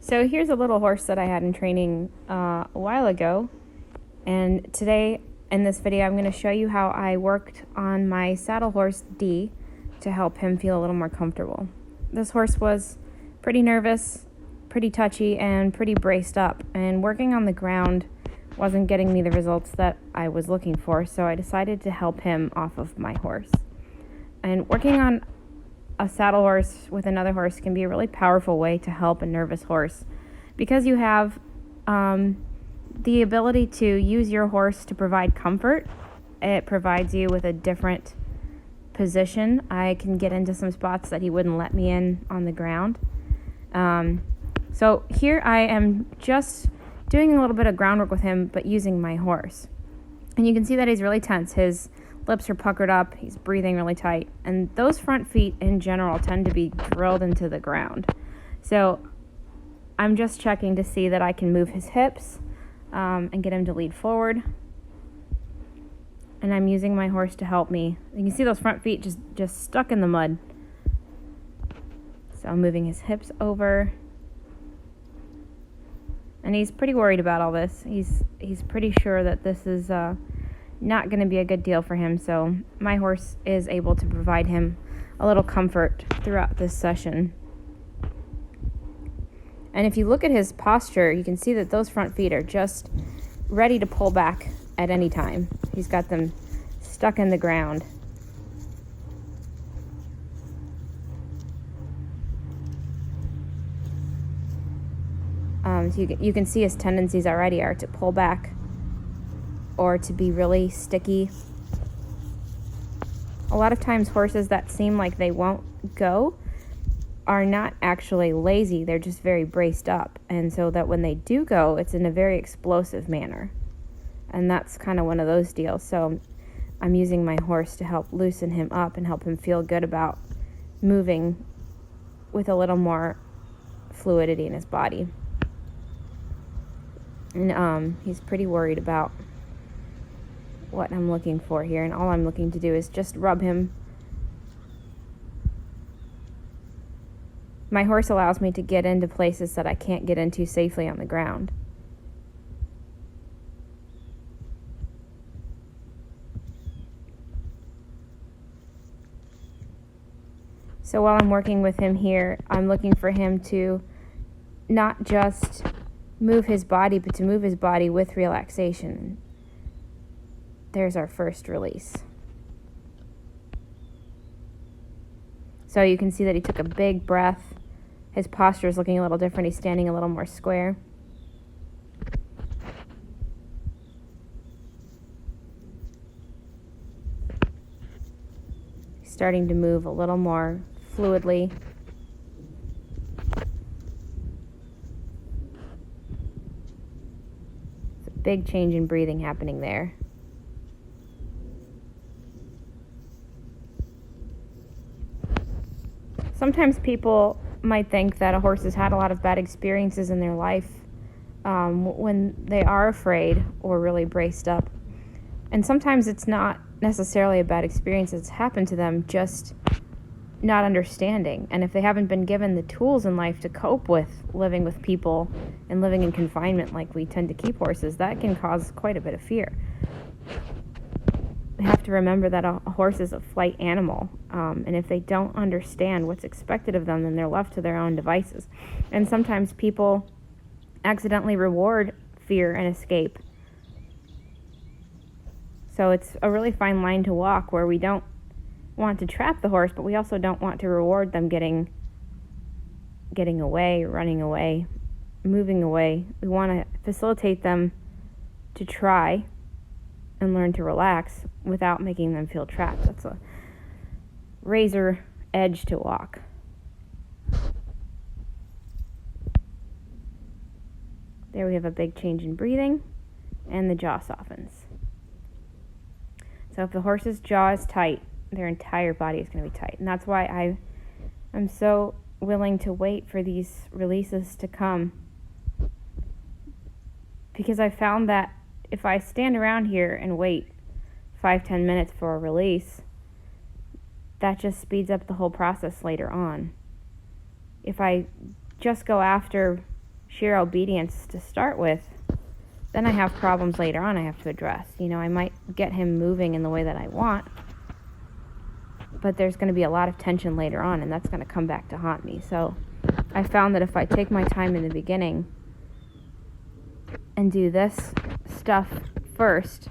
So here's a little horse that I had in training a while ago, and today in this video I'm going to show you how I worked on my saddle horse D to help him feel a little more comfortable. This horse was pretty nervous, pretty touchy, and pretty braced up, and working on the ground wasn't getting me the results that I was looking for, so I decided to help him off of my horse. And working on a saddle horse with another horse can be a really powerful way to help a nervous horse because you have the ability to use your horse to provide comfort. It provides you with a different position. I can get into some spots that he wouldn't let me in on the ground. So here I am just doing a little bit of groundwork with him, but using my horse. And you can see that he's really tense. His lips are puckered up, he's breathing really tight, and those front feet in general tend to be drilled into the ground. So I'm just checking to see that I can move his hips and get him to lead forward. And I'm using my horse to help me. You can see those front feet just stuck in the mud. So I'm moving his hips over. And he's pretty worried about all this. He's pretty sure that this is not going to be a good deal for him, so my horse is able to provide him a little comfort throughout this session. And if you look at his posture, you can see that those front feet are just ready to pull back at any time. He's got them stuck in the ground. So you can see his tendencies already are to pull back or to be really sticky. A lot of times horses that seem like they won't go are not actually lazy, they're just very braced up. And so that when they do go, it's in a very explosive manner. And that's kind of one of those deals. So I'm using my horse to help loosen him up and help him feel good about moving with a little more fluidity in his body. And he's pretty worried about what I'm looking for here, and all I'm looking to do is just rub him. My horse allows me to get into places that I can't get into safely on the ground. So while I'm working with him here, I'm looking for him to not just move his body, but to move his body with relaxation. There's our first release. So you can see that he took a big breath. His posture is looking a little different. He's standing a little more square. He's starting to move a little more fluidly. It's a big change in breathing happening there. Sometimes people might think that a horse has had a lot of bad experiences in their life when they are afraid or really braced up. And sometimes it's not necessarily a bad experience that's happened to them, just not understanding. And if they haven't been given the tools in life to cope with living with people and living in confinement like we tend to keep horses, that can cause quite a bit of fear. We have to remember that a horse is a flight animal, and if they don't understand what's expected of them, then they're left to their own devices. And sometimes people accidentally reward fear and escape. So it's a really fine line to walk where we don't want to trap the horse, but we also don't want to reward them getting away, running away, moving away. We want to facilitate them to try and learn to relax without making them feel trapped. That's a razor edge to walk. There we have a big change in breathing, and the jaw softens. So if the horse's jaw is tight, their entire body is going to be tight. And that's why I'm so willing to wait for these releases to come. Because I found that if I stand around here and wait 5-10 minutes for a release, that just speeds up the whole process later on. If I just go after sheer obedience to start with, then I have problems later on I have to address. I might get him moving in the way that I want, but there's going to be a lot of tension later on, and that's going to come back to haunt me. So I found that if I take my time in the beginning and do this stuff first,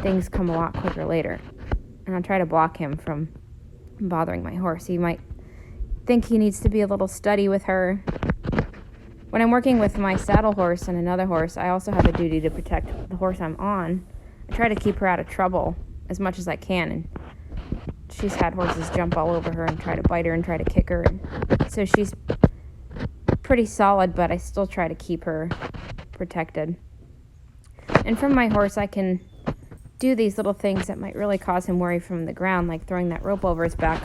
things come a lot quicker later. And I'll try to block him from bothering my horse. He might think he needs to be a little steady with her. When I'm working with my saddle horse and another horse, I also have a duty to protect the horse I'm on. I try to keep her out of trouble as much as I can, and she's had horses jump all over her and try to bite her and try to kick her. And so she's pretty solid, but I still try to keep her protected. And from my horse, I can do these little things that might really cause him worry from the ground, like throwing that rope over his back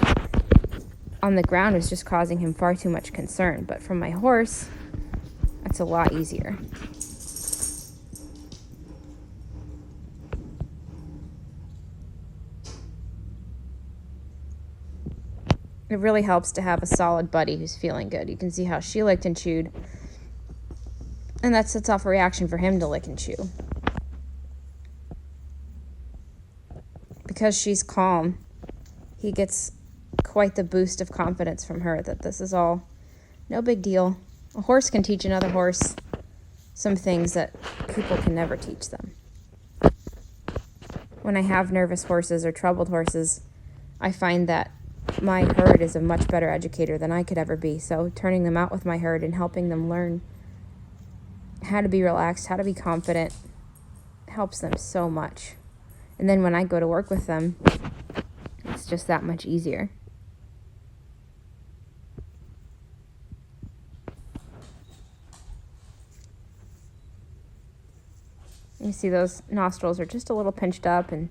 on the ground is just causing him far too much concern. But from my horse, that's a lot easier. It really helps to have a solid buddy who's feeling good. You can see how she licked and chewed, and that sets off a reaction for him to lick and chew. Because she's calm, he gets quite the boost of confidence from her that this is all no big deal. A horse can teach another horse some things that people can never teach them. When I have nervous horses or troubled horses, I find that my herd is a much better educator than I could ever be. So turning them out with my herd and helping them learn how to be relaxed, how to be confident, helps them so much. And then when I go to work with them, it's just that much easier. You see those nostrils are just a little pinched up and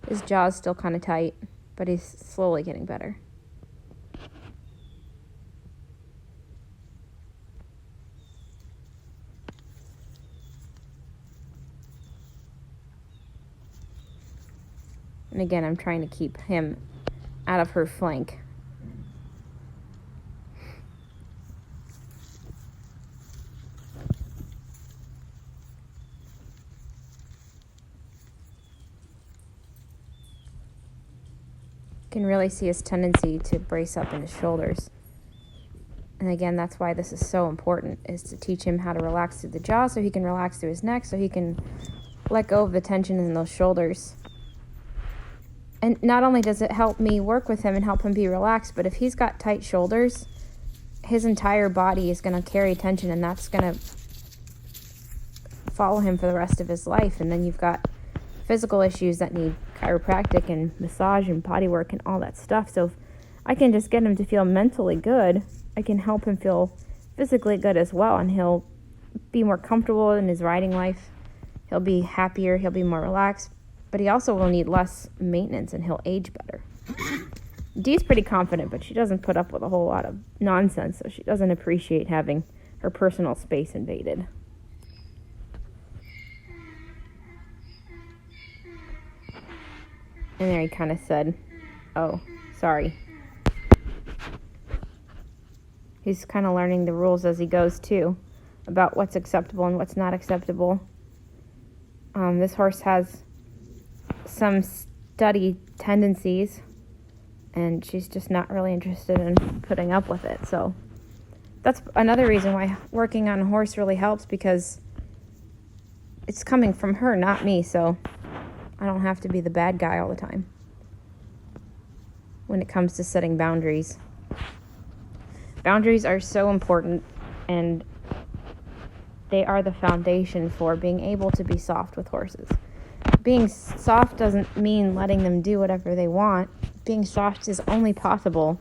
his jaw's still kind of tight, but he's slowly getting better. And again, I'm trying to keep him out of her flank. You can really see his tendency to brace up in his shoulders. And again, that's why this is so important, is to teach him how to relax through the jaw so he can relax through his neck, so he can let go of the tension in those shoulders. And not only does it help me work with him and help him be relaxed, but if he's got tight shoulders, his entire body is going to carry tension, and that's going to follow him for the rest of his life. And then you've got physical issues that need chiropractic and massage and body work and all that stuff. So if I can just get him to feel mentally good, I can help him feel physically good as well, and he'll be more comfortable in his riding life. He'll be happier, he'll be more relaxed, but he also will need less maintenance and he'll age better. Dee's pretty confident, but she doesn't put up with a whole lot of nonsense, so she doesn't appreciate having her personal space invaded. And there he kind of said, "Oh, sorry." He's kind of learning the rules as he goes too, about what's acceptable and what's not acceptable. This horse has some study tendencies, and she's just not really interested in putting up with it. So that's another reason why working on a horse really helps, because it's coming from her, not me. So I don't have to be the bad guy all the time when it comes to setting boundaries. Boundaries are so important, and they are the foundation for being able to be soft with horses. Being soft doesn't mean letting them do whatever they want. Being soft is only possible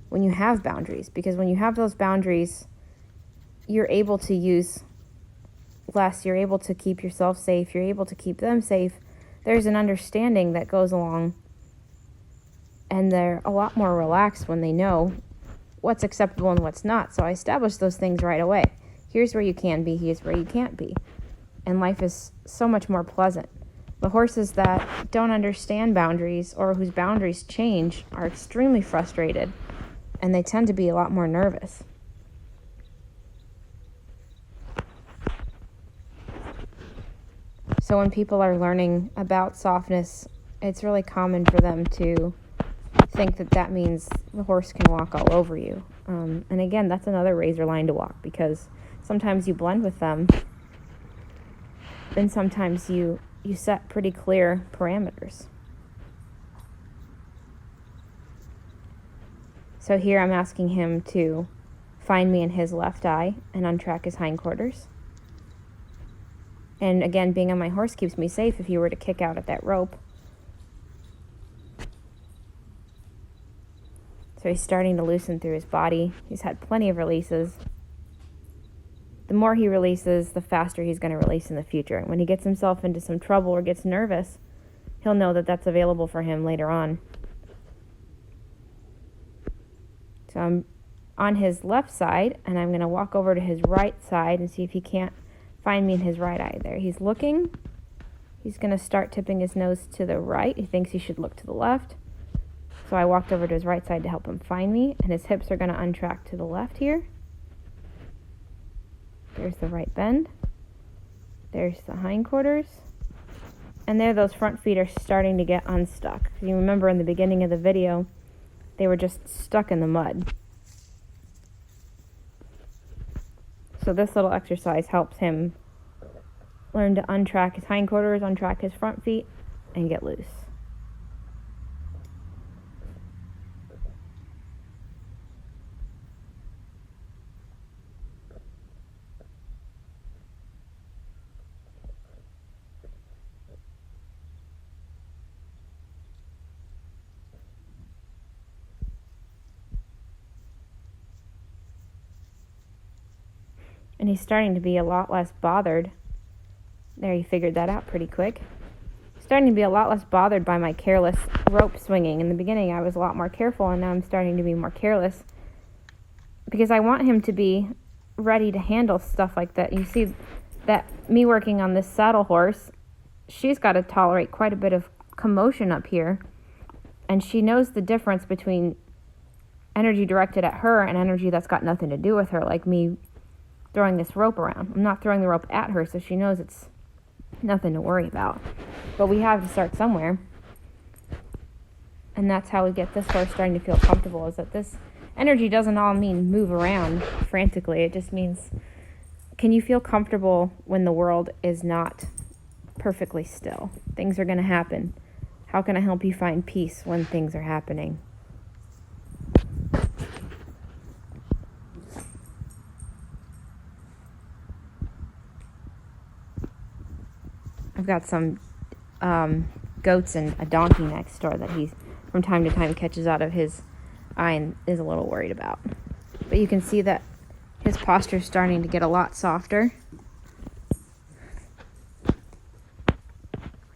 when you have boundaries, because when you have those boundaries, you're able to use less, you're able to keep yourself safe, you're able to keep them safe. There's an understanding that goes along, and they're a lot more relaxed when they know what's acceptable and what's not. So I established those things right away. Here's where you can be, here's where you can't be. And life is so much more pleasant. The horses that don't understand boundaries, or whose boundaries change, are extremely frustrated, and they tend to be a lot more nervous. So when people are learning about softness, it's really common for them to think that that means the horse can walk all over you. And again, that's another razor line to walk, because sometimes you blend with them, and sometimes you set pretty clear parameters. So here I'm asking him to find me in his left eye and untrack his hindquarters. And again, being on my horse keeps me safe if he were to kick out at that rope. So he's starting to loosen through his body. He's had plenty of releases. The more he releases, the faster he's going to release in the future. And when he gets himself into some trouble or gets nervous, he'll know that that's available for him later on. So I'm on his left side, and I'm going to walk over to his right side and see if he can't find me in his right eye there. He's looking. He's going to start tipping his nose to the right. He thinks he should look to the left. So I walked over to his right side to help him find me, and his hips are going to untrack to the left here. There's the right bend. There's the hindquarters. And there those front feet are starting to get unstuck. You remember in the beginning of the video, they were just stuck in the mud. So this little exercise helps him learn to untrack his hindquarters, untrack his front feet, and get loose. And he's starting to be a lot less bothered. There, he figured that out pretty quick. Starting to be a lot less bothered by my careless rope swinging. In the beginning, I was a lot more careful, and now I'm starting to be more careless, because I want him to be ready to handle stuff like that. You see that me working on this saddle horse, she's got to tolerate quite a bit of commotion up here, and she knows the difference between energy directed at her and energy that's got nothing to do with her, like me throwing this rope around. I'm not throwing the rope at her, so she knows it's nothing to worry about. But we have to start somewhere. And that's how we get this horse starting to feel comfortable, is that this energy doesn't all mean move around frantically. It just means, can you feel comfortable when the world is not perfectly still? Things are going to happen. How can I help you find peace when things are happening? I've got some goats and a donkey next door that he from time to time catches out of his eye and is a little worried about. But you can see that his posture is starting to get a lot softer.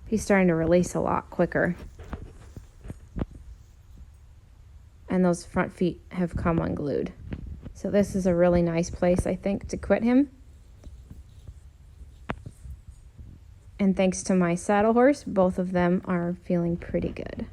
He's starting to release a lot quicker. And those front feet have come unglued. So this is a really nice place, I think, to quit him. And thanks to my saddle horse, both of them are feeling pretty good.